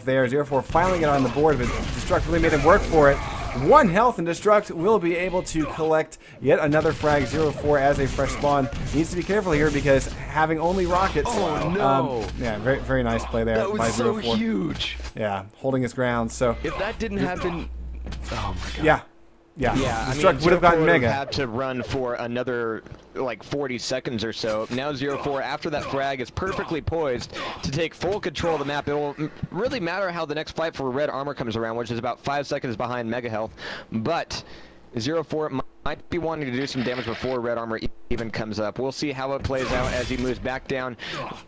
there. 0-4 finally got on the board, but Destruct really made him work for it. 1 health, and Destruct will be able to collect yet another frag. 0-4 as a fresh spawn. Needs to be careful here because having only rockets. Oh no! Yeah, very, very nice play there. That was by so 0-4. Huge. Yeah, holding his ground. So if that didn't happen, oh my god. Yeah. Yeah, Destruct would have gotten Mega. Had to run for another like 40 seconds or so. Now 0-4 after that frag is perfectly poised to take full control of the map. It will really matter how the next fight for red armor comes around, which is about 5 seconds behind Mega Health. But 0-4 might be wanting to do some damage before red armor even comes up. We'll see how it plays out as he moves back down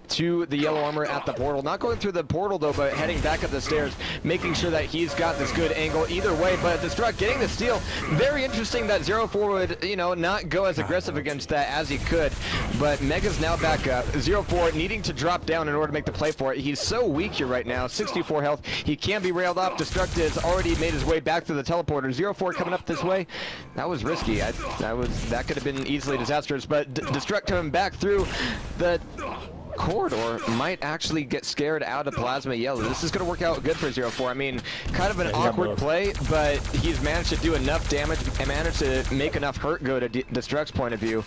to the yellow armor at the portal. Not going through the portal though, but heading back up the stairs, making sure that he's got this good angle either way. But Destruct getting the steal. Very interesting that 0-4 would, you know, not go as aggressive against that as he could. But Mega's now back up. 0-4 needing to drop down in order to make the play for it. He's so weak here right now. 64 health. He can be railed off. Destruct has already made his way back to the teleporter. 0-4 coming up this way. That was risky. That could have been easily disastrous, but Destruct coming back through the corridor might actually get scared out of Plasma Yellow. This is going to work out good for 0-4. I mean, kind of an awkward play, but he's managed to do enough damage and managed to make enough hurt go to Destruct's point of view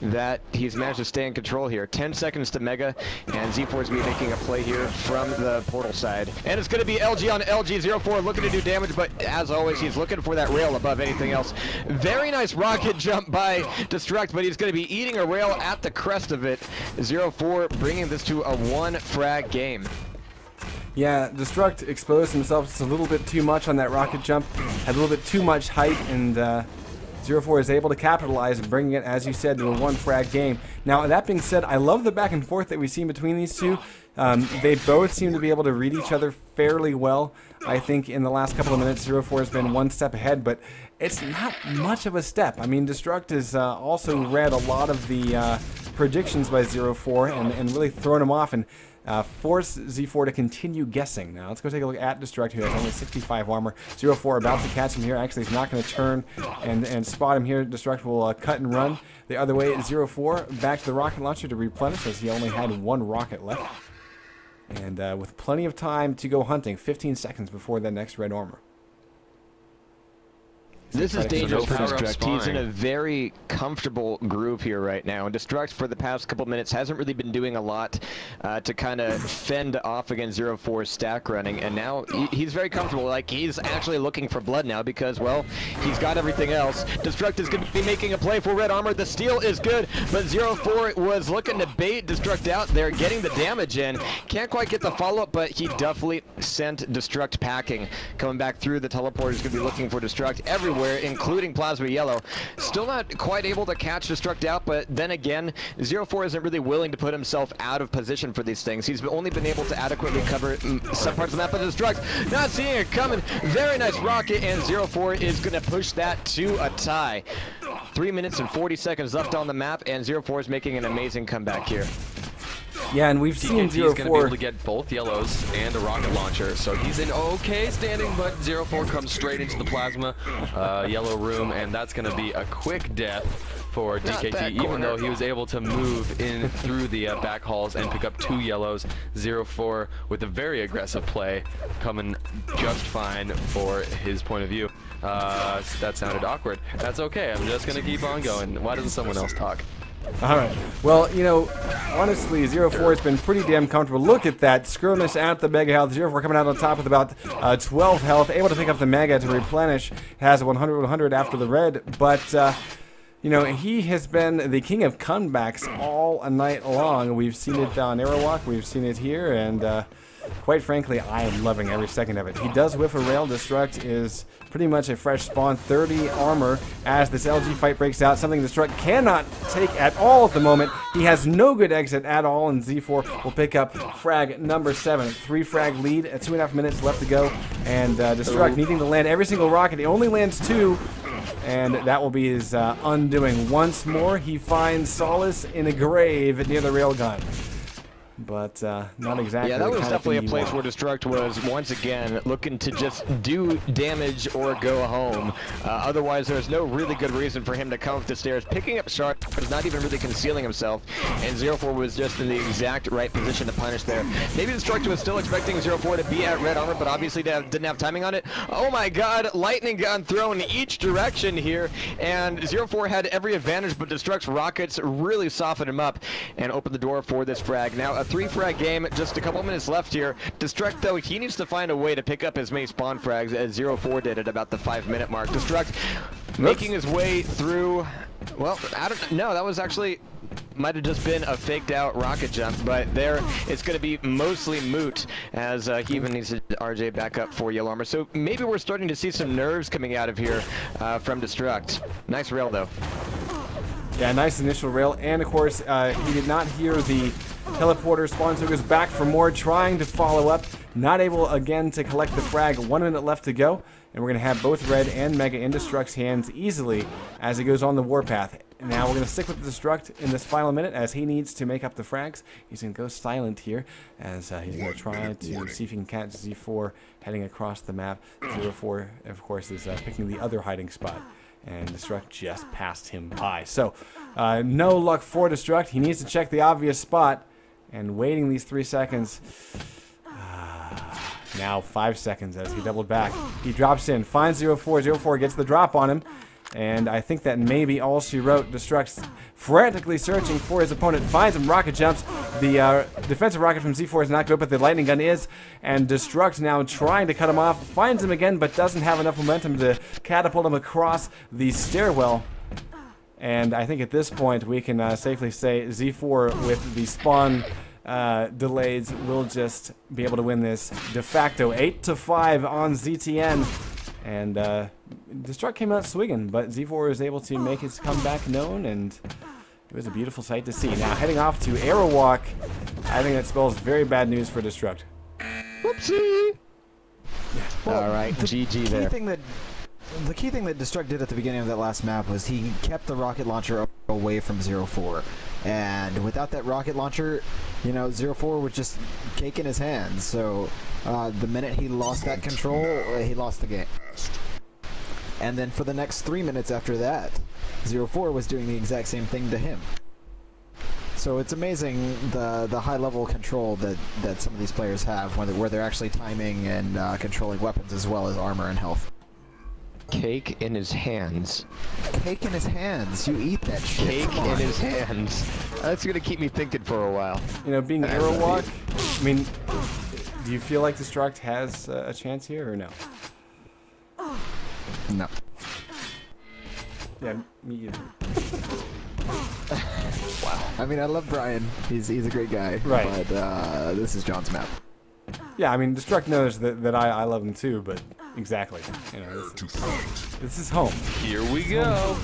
that he's managed to stay in control here. 10 seconds to Mega, and Z4 is going to be making a play here from the portal side. And it's going to be LG on LG. 0-4 looking to do damage, but as always, he's looking for that rail above anything else. Very nice rocket jump by Destruct, but he's going to be eating a rail at the crest of it. 0-4 bringing this to a 1 frag game. Yeah, Destruct exposed himself just a little bit too much on that rocket jump. Had a little bit too much height, and 0-4 is able to capitalize, bringing it, as you said, to a 1 frag game. Now, that being said, I love the back and forth that we've seen between these two. They both seem to be able to read each other fairly well. I think in the last couple of minutes, 0-4 has been 1 step ahead, but it's not much of a step. I mean, Destruct has also read a lot of the predictions by 0-4 and really thrown him off and force Z4 to continue guessing. Now, let's go take a look at Destruct, who has only 65 armor. 0-4 about to catch him here. Actually, he's not going to turn and spot him here. Destruct will cut and run the other way. 0-4 back to the rocket launcher to replenish, as he only had 1 rocket left. And with plenty of time to go hunting, 15 seconds before the next red armor. This is dangerous for Destruct. He's in a very comfortable groove here right now. And Destruct, for the past couple minutes, hasn't really been doing a lot to kind of fend off against 0-4's stack running. And now he's very comfortable. Like, he's actually looking for blood now because, well, he's got everything else. Destruct is going to be making a play for red armor. The steal is good, but 0-4 was looking to bait Destruct out there, getting the damage in. Can't quite get the follow-up, but he definitely sent Destruct packing. Coming back through, the teleporter is going to be looking for Destruct everywhere, including Plasma Yellow. Still not quite able to catch Destruct out, but then again, 0-4 isn't really willing to put himself out of position for these things. He's only been able to adequately cover some parts of the map, but Destruct not seeing it coming. Very nice rocket, and 0-4 is going to push that to a tie. 3 minutes and 40 seconds left on the map, and 0-4 is making an amazing comeback here. Yeah, and we've seen 0-4. He's going to be able to get both yellows and a rocket launcher, so he's in okay standing, but 0-4 comes straight into the plasma yellow room, and that's going to be a quick death for DKT, even though he was able to move in through the back halls and pick up 2 yellows. 0-4 with a very aggressive play, coming just fine for his point of view. That sounded awkward. That's okay, I'm just going to keep on going. Why doesn't someone else talk? Alright, well, you know, honestly, 0-4 has been pretty damn comfortable. Look at that skirmish at the Mega Health. 0-4 coming out on top with about 12 health, able to pick up the Mega to replenish. Has a 100-100 after the red, but, you know, he has been the king of comebacks all night long. We've seen it on Aerowalk, we've seen it here, and quite frankly, I am loving every second of it. He does whiff a rail. Destruct is pretty much a fresh spawn. 30 armor as this LG fight breaks out. Something Destruct cannot take at all at the moment. He has no good exit at all, and Z4 will pick up frag number 7. 3 frag lead at 2.5 minutes left to go. And Destruct needing to land every single rocket. He only lands 2. And that will be his undoing. Once more, he finds solace in a grave near the railgun. but not exactly. Yeah, that the was kind of definitely a thing you place want. where Destruct was once again looking to just do damage or go home. Otherwise, there's no really good reason for him to come up the stairs, picking up shots, not even really concealing himself. And 04 was just in the exact right position to punish there. Maybe Destruct was still expecting 04 to be at red armor, but obviously didn't have timing on it. Oh my God, lightning gun thrown each direction here, and 04 had every advantage, but Destruct's rockets really softened him up and opened the door for this frag. Now a 3-frag game, just a couple minutes left here. Destruct, though, he needs to find a way to pick up as many spawn frags as 04 did at about the 5-minute mark. Destruct making his way through, well, I don't know, that was actually, might have just been a faked out rocket jump, but there it's going to be mostly moot as he even needs to RJ back up for yellow armor. So maybe we're starting to see some nerves coming out of here from Destruct. Nice rail, though. Yeah, nice initial rail, and of course, he did not hear the teleporter spawn, so he goes back for more, trying to follow up. Not able again to collect the frag. 1 minute left to go, and we're going to have both Red and Mega in Destruct's hands easily as he goes on the warpath. Now we're going to stick with Destruct in this final minute as he needs to make up the frags. He's going to go silent here as he's going to try to see if he can catch Z4 heading across the map. 04, of course, is picking the other hiding spot, and Destruct just passed him by. So no luck for Destruct. He needs to check the obvious spot, and waiting these 3 seconds. Now 5 seconds as he doubled back. He drops in, finds 04. 04 gets the drop on him, and I think that may be all she wrote. Destruct's frantically searching for his opponent, finds him, rocket jumps. The defensive rocket from Z4 is not good, but the lightning gun is, and Destruct now trying to cut him off, finds him again, but doesn't have enough momentum to catapult him across the stairwell. And I think at this point we can safely say Z4 with the spawn delays will just be able to win this de facto 8-5 on ZTN. And Destruct came out swinging, but Z4 was able to make his comeback known, and it was a beautiful sight to see. Now heading off to Aerowalk, I think that spells very bad news for Destruct. Whoopsie! Well, all right, GG there. The key thing that Destruct did at the beginning of that last map was he kept the rocket launcher away from 04. And without that rocket launcher, you know, 04 was just cake in his hands. So the minute he lost that control, he lost the game. And then for the next 3 minutes after that, 04 was doing the exact same thing to him. So it's amazing the high level control that some of these players have where they're actually timing and controlling weapons as well as armor and health. Cake in his hands. Cake in his hands. You eat that shit. Cake in his hands. That's gonna keep me thinking for a while. You know, being Aerowalk, I mean, do you feel like Destruct has a chance here or no? No. Yeah, me either. Wow. I mean, I love Brian. He's a great guy. Right. But this is John's map. Yeah, I mean, Destruct knows that I love him too, but exactly. You know, this is home. Here we go.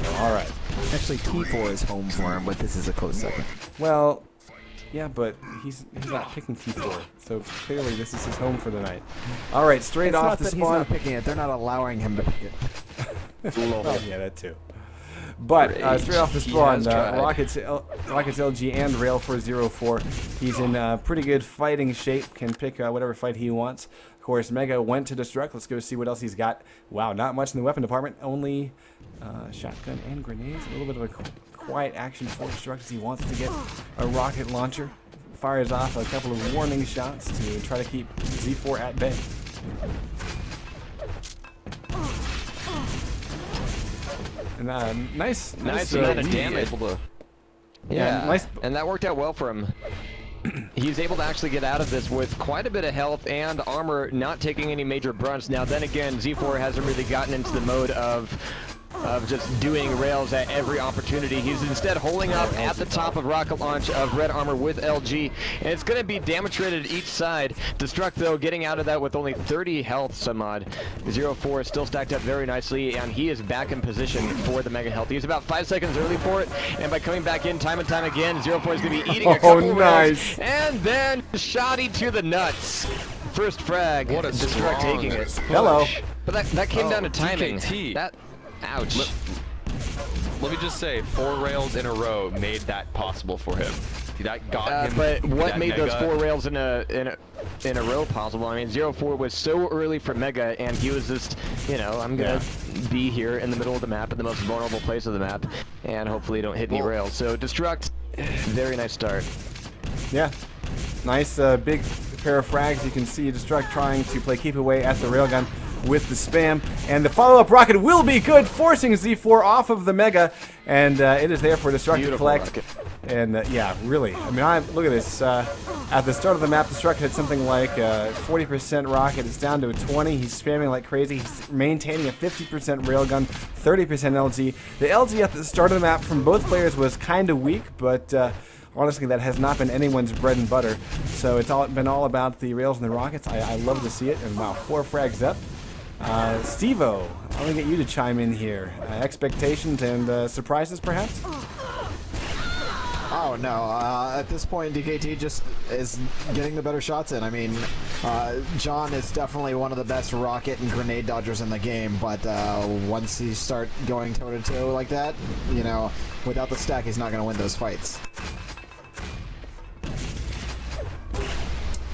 So, all right. Actually, T4 is home for him, but this is a close second. Well, yeah, but he's not picking T4, so clearly this is his home for the night. All right, straight It's off not the that spawn. he's not picking it. They're not allowing him to pick it. Oh, yeah, that too. But straight off the spawn, Rockets LG and Rail for 04. He's in pretty good fighting shape, can pick whatever fight he wants. Of course, Mega went to Destruct. Let's go see what else he's got. Wow, not much in the weapon department. Only shotgun and grenades. A little bit of a quiet action for Destruct as he wants to get a rocket launcher. Fires off a couple of warning shots to try to keep Z4 at bay. And nice amount of damage. Yeah, nice. And that worked out well for him. He's able to actually get out of this with quite a bit of health and armor, not taking any major brunts. Now then again, Z4 hasn't really gotten into the mode of just doing rails at every opportunity. He's instead holding up at the top of rocket launch of red armor with LG, and it's going to be damage rated each side. Destruct, though, getting out of that with only 30 health some odd. 04 is still stacked up very nicely, and he is back in position for the mega health. He's about 5 seconds early for it, and by coming back in time and time again, 04 is going to be eating a couple of rails, and then shotty to the nuts. First frag. What a Destruct taking it. Hello. But that came down to timing. DKT. Ouch. Let me just say, 4 rails in a row made that possible for him. That got him. But what that made mega. those 4 rails in a row possible? I mean, 0-4 was so early for Mega, and he was just, you know, I'm gonna be here in the middle of the map, in the most vulnerable place of the map, and hopefully don't hit any rails. So Destruct, very nice start. Yeah, nice big pair of frags. You can see Destruct trying to play keep away at the railgun with the spam, and the follow-up rocket will be good, forcing Z4 off of the Mega, and it is there for Destruct to collect. Rocket. And yeah, really, I mean, look at this. At the start of the map, Destruct had something like 40% rocket. It's down to a 20. He's spamming like crazy. He's maintaining a 50% railgun, 30% LG. The LG at the start of the map from both players was kind of weak, but honestly, that has not been anyone's bread and butter. So it's been all about the rails and the rockets. I love to see it. And wow, 4 frags up. Steve-O, I'm going to get you to chime in here. Expectations and surprises, perhaps? Oh no, at this point DKT just is getting the better shots in. I mean, John is definitely one of the best rocket and grenade dodgers in the game, but once you start going toe-to-toe like that, you know, without the stack he's not going to win those fights.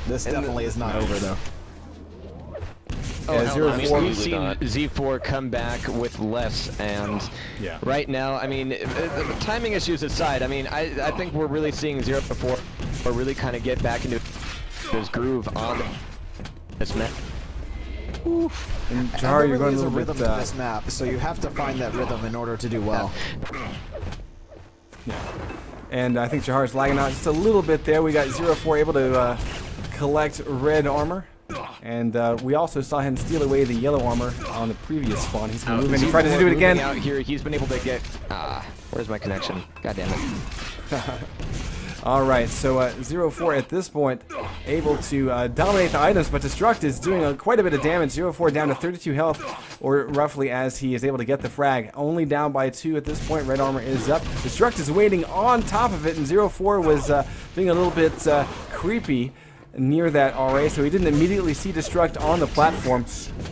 This definitely is not over though. Oh, Yeah, hell no. I mean, we've seen Z4 come back with less, and right now, I mean, the timing issues aside, I mean, I think we're really seeing 0-4 really kind of get back into his groove on this map. And Jahar, you're going a little rhythm bit. to this map, so you have to find that rhythm in order to do well. Yeah. And I think Jahar's lagging out just a little bit there. We got 0-4 able to collect red armor. And we also saw him steal away the yellow armor on the previous spawn. He's going to move in. He tried to do it again. Out here, he's been able to get... where's my connection? God damn it. All right, so 0-4 at this point able to dominate the items, but Destruct is doing quite a bit of damage. 0-4 down to 32 health, or roughly, as he is able to get the frag. Only down by 2 at this point. Red armor is up. Destruct is waiting on top of it, and 0-4 was being a little bit creepy near that RA, so he didn't immediately see Destruct on the platform.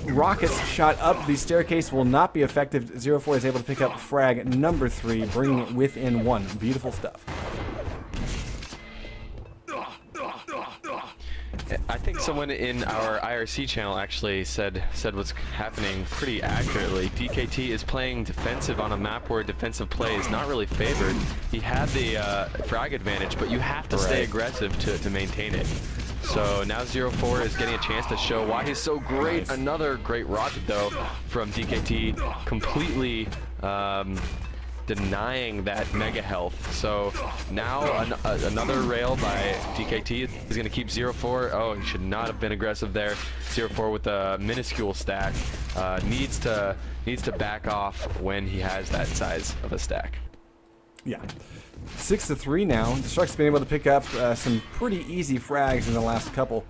Rockets shot up the staircase will not be effective. 0-4 is able to pick up frag number 3, bringing it within 1. Beautiful stuff. I think someone in our IRC channel actually said what's happening pretty accurately. DKT is playing defensive on a map where defensive play is not really favored. He had the frag advantage, but you have to stay aggressive to maintain it. So now 0-4 is getting a chance to show why he's so great. Nice. Another great rocket though from DKT, completely denying that mega health. So now another rail by DKT is going to keep 0-4. Oh, he should not have been aggressive there. 0-4 with a minuscule stack needs to back off when he has that size of a stack. Yeah. 6-3 now. Destruct's been able to pick up some pretty easy frags in the last couple.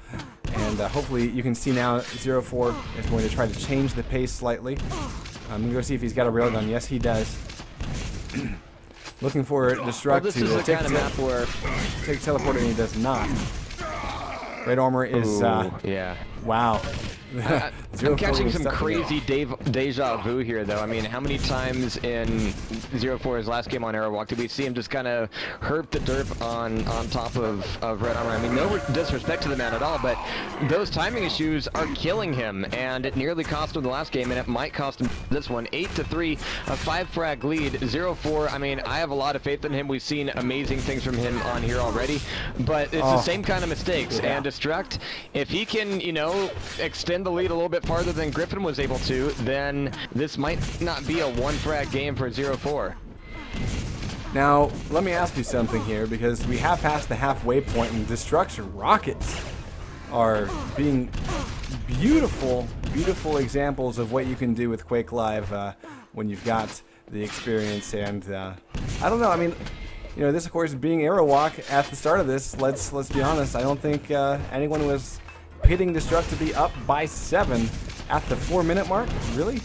And hopefully you can see now 0-4 is going to try to change the pace slightly. I'm going to go see if he's got a railgun. Yes, he does. Looking for Destruct to take teleporter, and he does not. Red armor is, yeah. Wow. I'm catching some crazy deja vu here, though. I mean, how many times in 0-4's last game on Aerowalk did we see him just kind of herp the derp on top of red armor? I mean, no disrespect to the man at all, but those timing issues are killing him, and it nearly cost him the last game, and it might cost him this one. 8-3, a 5-frag lead. 0-4, I mean, I have a lot of faith in him. We've seen amazing things from him on here already, but it's the same kind of mistakes. Yeah. And Destruct, if he can, you know, extend the lead a little bit farther than Griffin was able to, then this might not be a 1-frag game for 0-4. Now, let me ask you something here, because we have passed the halfway point, and Destruction rockets are being beautiful, beautiful examples of what you can do with Quake Live when you've got the experience. And I don't know, I mean, you know, this of course being Aerowalk at the start of this, let's be honest, I don't think anyone was pitting Destruct to be up by 7 at the 4-minute mark, really.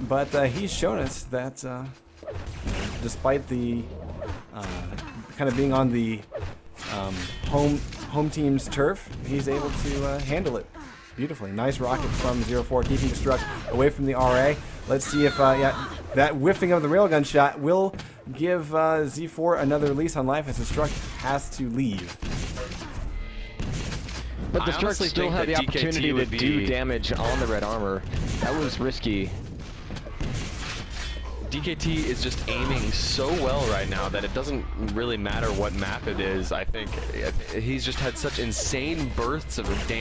But he's shown us that despite the kind of being on the home team's turf, he's able to handle it beautifully. Nice rocket from 0-4, keeping Destruct away from the RA. Let's see if yeah, that whiffing of the railgun shot will give Z4 another lease on life as Destruct has to leave. But Destruct still had the opportunity to do damage on the red armor. That was risky. DKT is just aiming so well right now that it doesn't really matter what map it is. I think he's just had such insane bursts of damage.